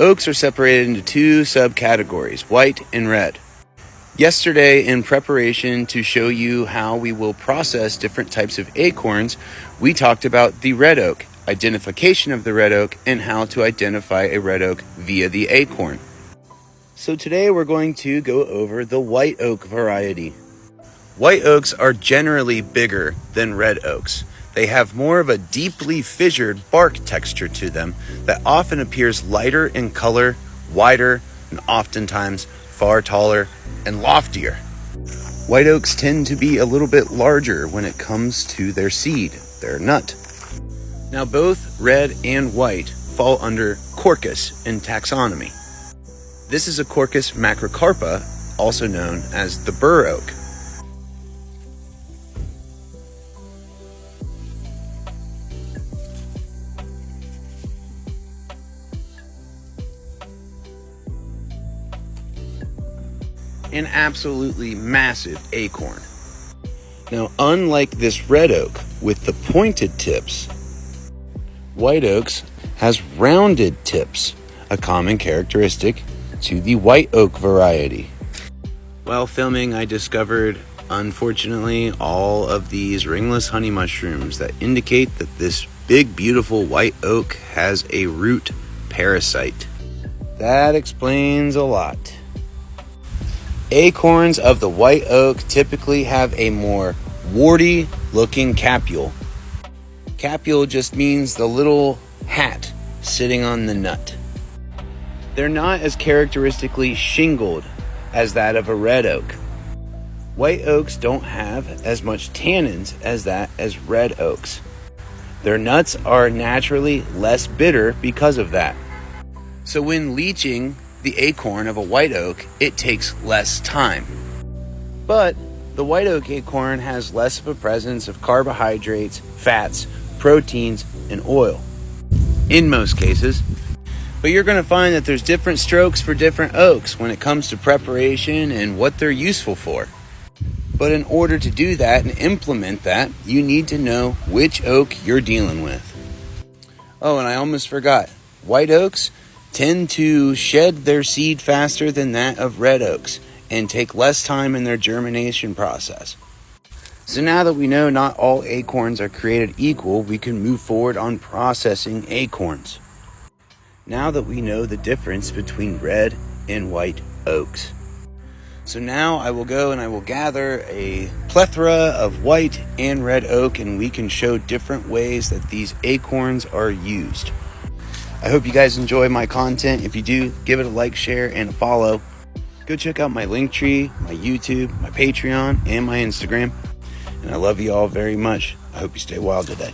Oaks are separated into two subcategories, white and red. Yesterday, in preparation to show you how we will process different types of acorns, we talked about the red oak, identification of the red oak, and how to identify a red oak via the acorn. So today we're going to go over the white oak variety. White oaks are generally bigger than red oaks. They have more of a deeply fissured bark texture to them that often appears lighter in color, wider, and oftentimes far taller and loftier. White oaks tend to be a little bit larger when it comes to their seed, their nut. Now both red and white fall under Quercus in taxonomy. This is a Quercus macrocarpa, also known as the bur oak. An absolutely massive acorn. Now, unlike this red oak with the pointed tips, white oaks has rounded tips, a common characteristic to the white oak variety. While filming, I discovered, unfortunately, all of these ringless honey mushrooms that indicate that this big, beautiful white oak has a root parasite. That explains a lot. Acorns of the white oak typically have a more warty looking capule. Capule just means the little hat sitting on the nut. They're not as characteristically shingled as that of a red oak. White oaks don't have as much tannins as red oaks. Their nuts are naturally less bitter because of that. So when leaching the acorn of a white oak, it takes less time. But the white oak acorn has less of a presence of carbohydrates, fats, proteins, and oil in most cases. But you're going to find that there's different strokes for different oaks when it comes to preparation and what they're useful for. But in order to do that and implement that, you need to know which oak you're dealing with. Oh, and I almost forgot. White oaks tend to shed their seed faster than that of red oaks and take less time in their germination process. So now that we know not all acorns are created equal, we can move forward on processing acorns. Now that we know the difference between red and white oaks. So now I will go and I will gather a plethora of white and red oak, and we can show different ways that these acorns are used. I hope you guys enjoy my content. If you do, give it a like, share, and a follow. Go check out my Linktree, my YouTube, my Patreon, and my Instagram. And I love you all very much. I hope you stay wild today.